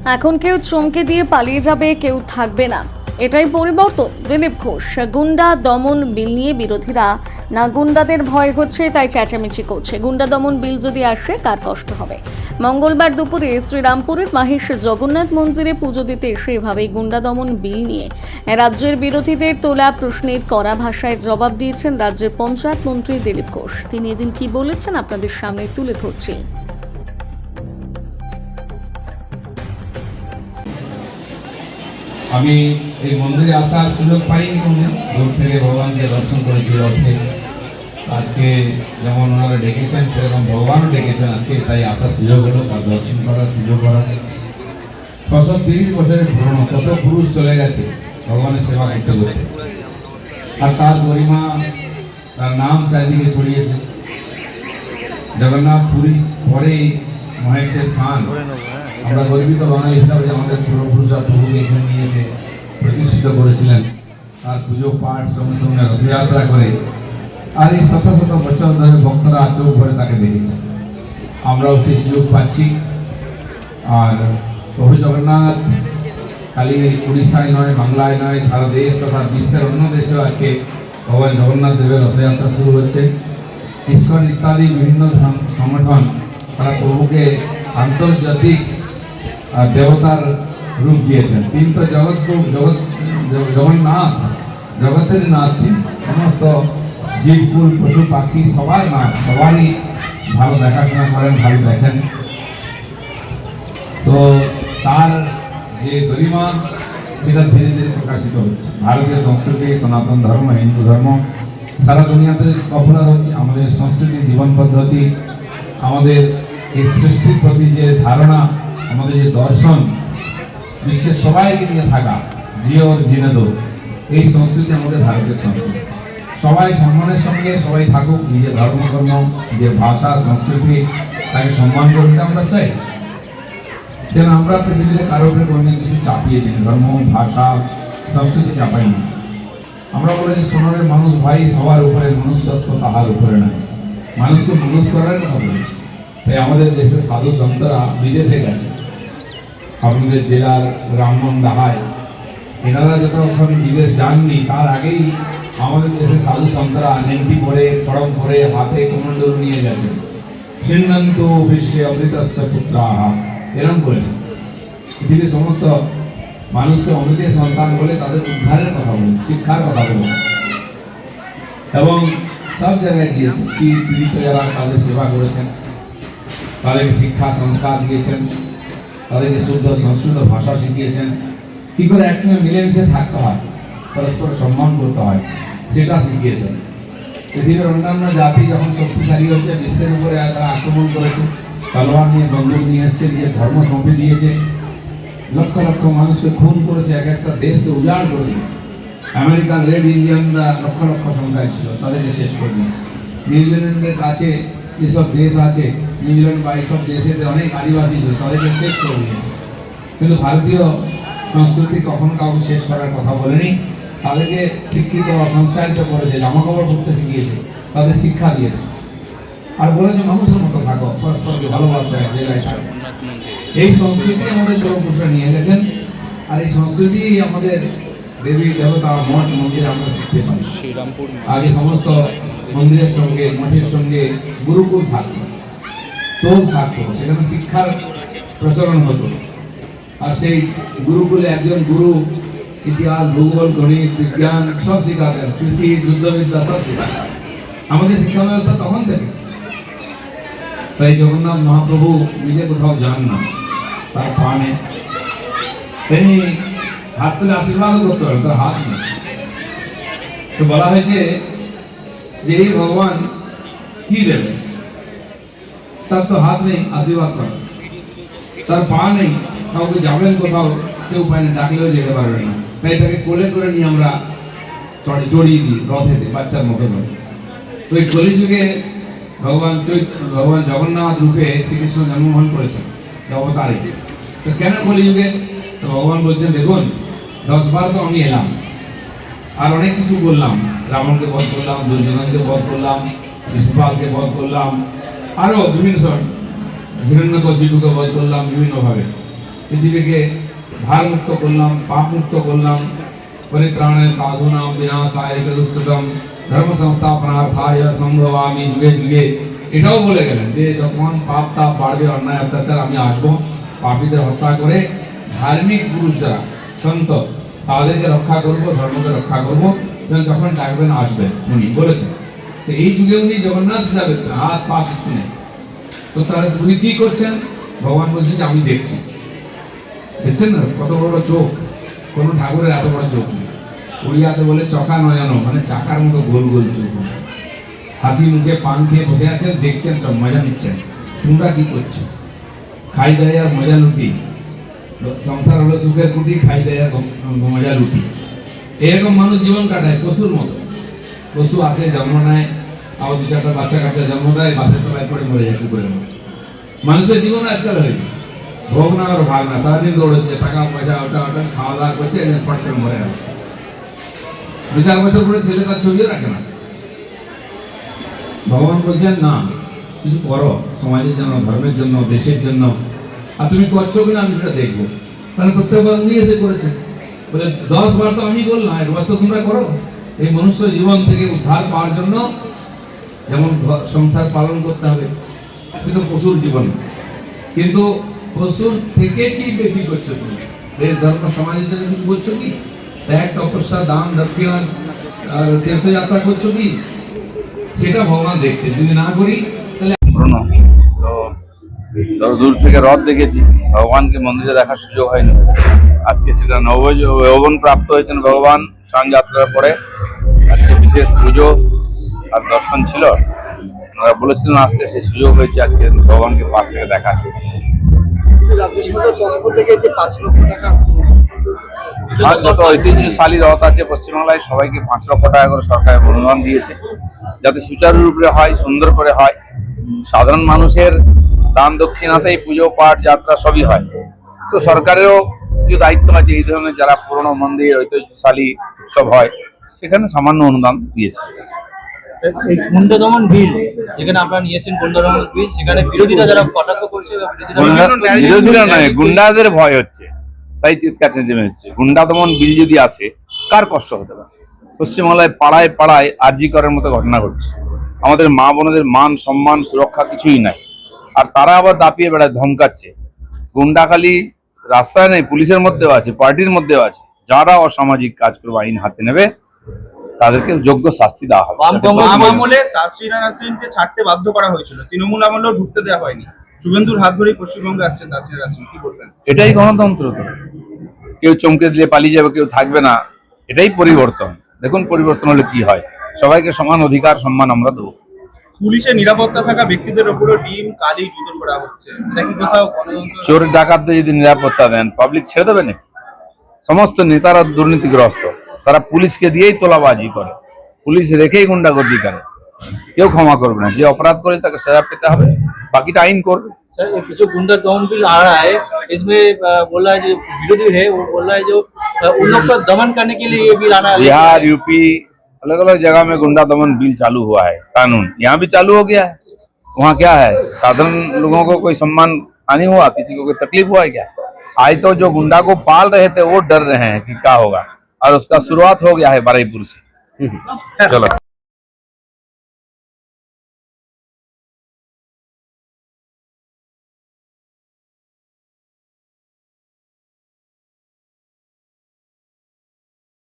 এখন কেউ চমকে দিয়ে পালিয়ে যাবে, কেউ থাকবে না, এটাই পরিবর্তন। দিলীপ ঘোষ গুন্ডা দমন বিল নিয়ে বিরোধীরা না গুন্ডাদের ভয় হচ্ছে তাই চেঁচামেচি করছে। গুন্ডা দমন বিল যদি আসে কার কষ্ট হবে? মঙ্গলবার দুপুরে শ্রীরামপুরের মাহেশ জগন্নাথ মন্দিরে পুজো দিতে এসে এভাবেই গুন্ডা দমন বিল নিয়ে রাজ্যের বিরোধীদের তোলা প্রশ্নের কড়া ভাষায় জবাব দিয়েছেন রাজ্যের পঞ্চায়েত মন্ত্রী দিলীপ ঘোষ। তিনি এদিন কি বলেছেন আপনাদের সামনে তুলে ধরছি। আমি এই মন্দিরে আসার সুযোগ পাইনি, কোনো দূর থেকে ভগবানকে দর্শন করেছি রথে। আজকে যেমন ওনারা ডেকেছেন সেরকম ভগবানও ডেকেছেন আজকে, তাই আসার সুযোগ হলো, তার দর্শন করার সুযোগ করা। 630 বছরের পুরনো, কত পুরুষ চলে গেছে ভগবানের সেবা করতে করতে, আর তার গরিমা, তার নাম চারিদিকে ছড়িয়েছে। জগন্নাথ পুরী পরেই মহেশের স্থান। আমরা গর্বিত বাঙালি হিসাবে আমাদের পূর্বপুরুষরা প্রভুকে এখানে নিয়ে এসে প্রতিষ্ঠিত করেছিলেন। তার পুজো পাঠ সঙ্গে সঙ্গে রথযাত্রা করে, আর এই শত শত বছর ধরে ভক্তরা চোখ ভরে তাকে দেখেছে। আমরাও সেই সুযোগ পাচ্ছি। আর প্রভু জগন্নাথ খালি উড়িষ্যায় নয়, বাংলায় নয়, সারা দেশ তথা বিশ্বের অন্য দেশেও আজকে ভগবান জগন্নাথ দেবের রথযাত্রা শুরু হচ্ছে। ইসকন ইত্যাদি বিভিন্ন সংগঠন তারা প্রভুকে আন্তর্জাতিক দেবতার রূপ দিয়েছেন। তিনি তো জগন্নাথ, জগতের নাথ। তিনি সমস্ত জীবকুল পশু পাখি সবার নাথ, সবারই ভালো দেখাশোনা করেন, ভালো দেখেন। তো তার যে গরিমা সেটা ধীরে ধীরে প্রকাশিত হচ্ছে। ভারতীয় সংস্কৃতি, সনাতন ধর্ম, হিন্দু ধর্ম সারা দুনিয়াতে পপুলার হচ্ছে। আমাদের সংস্কৃতি, জীবন পদ্ধতি, আমাদের এই সৃষ্টির প্রতি যে ধারণা, আমাদের যে দর্শন, বিশ্বের সবাইকে নিয়ে থাকা, জিও জিনেদো, এই সংস্কৃতি আমাদের ভারতের সংস্কৃতি। সবাই সম্মানের সঙ্গে সবাই থাকুক, নিজের ধর্মকর্ম, নিজের ভাষা, সংস্কৃতি তাকে সম্মান করতে আমরা চাই। যেন আমরা পৃথিবীতে কারো উপরে কোনো কিছু চাপিয়ে দিই, ধর্ম, ভাষা, সংস্কৃতি চাপাই না। আমরা বলেছি সোনারের মানুষ ভাই, সবার উপরে মনুষ্যত্ব তাহার উপরে নয়। মানুষকে মানুষ করার কথা বলেছি। তাই আমাদের দেশের সাধু সন্তরা বিদেশে গেছে। আপনাদের জেলার ব্রাহ্মণ দাহায় এনারা যতক্ষণ বিদেশ যাননি, তার আগেই আমাদের দেশের সাধু সন্তরা নেংটি পরে, খড়ম পরে, হাতে কমণ্ডল নিয়ে গেছে। ছিন্নন্তু বিশ্বে অমৃতস্য পুত্রাহা, এরম করেছে। পৃথিবীর সমস্ত মানুষকে অমৃতের সন্তান বলে তাদের উদ্ধারের কথা বলে, শিক্ষার কথা বলে, এবং সব জায়গায় গিয়ে পীড়িত যারা তাদের সেবা করেছেন, তাদেরকে শিক্ষা সংস্কার দিয়েছেন, তাদেরকে শুদ্ধ সংস্কৃত ভাষা শিখিয়েছেন। কী করে একসঙ্গে মিলেমিশে থাকতে হয়, পরস্পর সম্মান করতে হয়, সেটা শিখিয়েছেন। পৃথিবীর অন্যান্য জাতি যখন শক্তিশালী হচ্ছে, বিশ্বের উপরে তারা আক্রমণ করেছে, তলোয়ার নিয়ে, বন্দুক নিয়ে এসছে, নিজের ধর্ম সঁপে দিয়েছে, লক্ষ লক্ষ মানুষকে খুন করেছে, এক একটা দেশকে উজাড় করে দিয়েছে। আমেরিকান রেড ইন্ডিয়ানরা লক্ষ লক্ষ সংখ্যায় ছিল, তাদেরকে শেষ করে দিয়েছে। নিউজিল্যান্ডের কাছে যেসব দেশ আছে, নিউজিল্যান্ড বা এইসব দেশে অনেক আদিবাসী ছিল, তাদেরকে শেষ করে দিয়েছে। কিন্তু ভারতীয় সংস্কৃতি কখনো কাউকে শেষ করার কথা বলেনি। তাদেরকে শিক্ষিত বা সংস্কারিত করেছে, জামাকাপড় পরতে শিখিয়েছে, তাদের শিক্ষা দিয়েছে, আর বলেছে মানুষের মতো থাকো, পরস্পরকে ভালোবাসো, এক জায়গায় থাকো। এই সংস্কৃতি আমাদের পূর্বপুরুষরা নিয়ে গেছেন, আর এই সংস্কৃতি আমাদের দেবী দেবতা, মঠ মন্দিরে আমরা শিখতে পারি। আগে সমস্ত মন্দিরের সঙ্গে, মঠের সঙ্গে গুরুকুল থাকতো, টোল থাকতো, সেখানে শিক্ষার প্রচলন হতো। আর সেই গুরুকুলে একজন গুরু ইতিহাস, ভূগোল, গণিত, বিজ্ঞান সব শিখাতেন, কৃষি, যুদ্ধবিদ্যা সব শিখাতেন। আমাদের শিক্ষা ব্যবস্থা তখন থেকে। তাই জগন্নাথ মহাপ্রভু নিজে কোথাও যান না, তার পা নেই, তিনি হাত তুলে আশীর্বাদও করতে পারেন, তার হাত নেই। তো বলা হয়েছে যে এই ভগবান কি দেবে, তার তো হাত নেই আশীর্বাদ করার, তার পা নেই, কাউকে যাবেন কোথাও সে উপায় নেই, ডাকলেও যেতে পারবে না। তাই তাকে কোলে করে নিয়ে আমরা চড়িয়ে দিই রথেতে, বাচ্চার মতো করে। তো এই কলিযুগে ভগবান জগন্নাথ রূপে শ্রীকৃষ্ণ জন্মগ্রহণ করেছেন অবতারে। তো কেন কলিযুগে? তো ভগবান বলছেন, দেখুন 10 বার তো আমি এলাম, আর অনেক কিছু বললাম, রাবণকে বধ করলাম, দুর্যোধনকে বধ করলাম, শিশুপালকে বধ করলাম, আরো বিভিন্ন হিরণ্যকশিপুকে বধ করলাম বিভিন্নভাবে। পৃথিবীকে ভার মুক্ত করলাম, পাপ মুক্ত করলাম, পরিত্রাণে সাধুনাম বিনাশায় চ দুষ্কৃতম ধর্ম সংস্থাপনার্থায় সম্ভবামি যুগে যুগে। এটাও বলে গেলেন যে যখন পাপ তাপ বাড়বে, অন্যায় অত্যাচার, আমি আসবো, পাপীদের হত্যা করে ধার্মিক পুরুষ যারা সন্ত তাদেরকে রক্ষা করব, ধর্মকে রক্ষা করবো, যখন ডাকবেন আসবেন উনি বলেছেন। তো এই যুগে উনি জগন্নাথ হিসাবে হাত পা কিছু নেই। তো তারা উনি কি করছেন? ভগবান বলছেন যে আমি দেখছি। দেখছেন না কত বড় চোখ? কোন ঠাকুরের এত বড় চোখ নেই। উড়িয়াতে বলে চকা নয়নো, মানে চাকার মতো গোল গোল চোখ। হাসি মুখে পান খেয়ে বসে আছেন, দেখছেন, সব মজা নিচ্ছেন। তোমরা কি করছো? খাই দেয় আর মজা লুটি। সংসার হলো সুখের কুটি, খাই দেয় আর মজা লুটি। এরকম মানুষ জীবন কাটায় পশুর মতো। পশু আসে, জন্ম নেয়, আবার দু চারটা বাচ্চা কাচ্চা জন্ম দেয়, বাসের তলায় পড়ে মরে যায় কুকুরের মতো। মানুষের জীবন আজকাল হয়েছে ভোগ না আর ভাগ না, সারাদিন দৌড়চ্ছে, টাকা পয়সা ওটা ওটা খাওয়া দাওয়া করছে, ফট করে মরে গেল। দু চার বছর পরে ছেলে তার ছবিও রাখে না। ভগবান বলছেন না, কিছু করো সমাজের জন্য, ধর্মের জন্য, দেশের জন্য। আর তুমি করছো কিনা আমি সেটা দেখবো। কারণ প্রত্যেকবার উনি এসে করেছেন। বলে 10 বার তো আমি বললাম, একবার তো তোমরা করো। এই মনুষ্য জীবন থেকে উদ্ধার পাওয়ার জন্য যেমন সংসার পালন করতে হবে, সেটা পশুর জীবন। কিন্তু পশুর থেকে কি বেশি করছো তুমি? দেশ ধর্ম সমাজের জন্য কিছু করছো কি? ত্যাগ তপস্যা দান দক্ষিণা আর তীর্থযাত্রা করছো কি? সেটা ভগবান দেখছে। যদি না করি তাহলে তো দূর থেকে রথ দেখেছি, ভগবানকে মন্দিরে দেখার সুযোগ হয়নি। আজকে সেটা যৌবন প্রাপ্ত হয়েছেন ভগবান স্নান যাত্রার পরে। আজকে বিশেষ পুজো আর দর্শন ছিল, ওনারা বলেছিলেন আসতে, সেই সুযোগ হয়েছে আজকে ভগবানকে পাশ থেকে দেখা। আর যত ঐতিহ্যশালী রথ আছে পশ্চিমবাংলায়, সবাইকে 5 লক্ষ টাকা করে সরকার অনুদান দিয়েছে, যাতে সুচারুরূপে হয়, সুন্দর করে হয়। সাধারণ মানুষের দান দক্ষিণাতেই পুজো পাঠ যাত্রা সবই হয়। তো সরকারেরও কিছু দায়িত্ব আছে, এই ধরনের যারা পুরনো মন্দির ঐতিহ্যশালী উৎসব হয় সেখানে সামান্য অনুদান দিয়েছে। গুন্ডা দমন বিল যেখানে আপনারা নিয়েছেন, গুন্ডা দমন বিল, সেখানে বিরোধীরা যারা কটাক্ষ করছে, বিরোধীরা নয়, গুন্ডাদের ভয় হচ্ছে, তাই চিৎকার চেঁচামেচি হচ্ছে। গুন্ডা দমন বিল যদি আসে, কার কষ্ট হতে পারে? পশ্চিমবাংলায় পাড়ায় পাড়ায় আরজি করার মতো ঘটনা ঘটছে। আমাদের মা বোনদের মান সম্মান সুরক্ষা কিছুই নাই, আর তারা আবার দাপিয়ে বেড়ায়, ধমকাচ্ছে। গুন্ডা খালি রাস্তায় নেই, পুলিশের মধ্যেও আছে, পার্টির মধ্যেও আছে। যারা অসামাজিক কাজ করবে আইন হাতে নেবে, তাদেরকে যোগ্য শাস্তি দেওয়া হবে। বাম আমলে তাসরিনা নাসরিনকে ছাড়তে বাধ্য করা হয়েছিল, তৃণমূল আমলেও ঢুকতে দেওয়া হয়নি। শুভেন্দুর হাত ধরেই পশ্চিমবঙ্গে আসছেন তাসরিনা নাসরিন, কি বলবেন? এটাই গণতন্ত্র। তো কেউ চমকে দিলে পালিয়ে যাবে, কেউ থাকবে না, এটাই পরিবর্তন। দেখুন পরিবর্তন হলে কি হয়। সবাইকে সমান অধিকার সম্মান আমরা দেবো। পুলিশের নিরাপত্তা থাকা ব্যক্তিদের উপরও ডিম কালি জুতো ছোড়া হচ্ছে, এটা কি কোথাও গণতন্ত্র? চোর ডাকাতদের যদি নিরাপত্তা দেন, পাবলিক ছেড়ে দেবে নাকি? সমস্ত নেতারা দুর্নীতিগ্রস্ত, তারা পুলিশকে দিয়েই তোলাবাজি করে, পুলিশ রেখেই গুন্ডাগর্দি করে। কেউ ক্ষমা করবে না, যে অপরাধ করে তাকে সাজা পেতে হবে, বাকিটা আইন করবে। सर ये जो गुंडा दमन बिल आ रहा है, इसमें बोल रहा है जो विरोधी है वो बोल रहा है जो उन लोग का दमन करने के लिए ये बिल आना है। बिहार यूपी अलग अलग जगह में गुंडा दमन बिल चालू हुआ है, कानून यहाँ भी चालू हो गया है। वहाँ क्या है, साधारण लोगों को कोई सम्मान हानि हुआ, किसी को कोई तकलीफ हुआ है क्या? आज तो जो गुंडा को पाल रहे थे वो डर रहे हैं कि क्या होगा, और उसका शुरुआत हो गया है बारुईपुर से। चलो।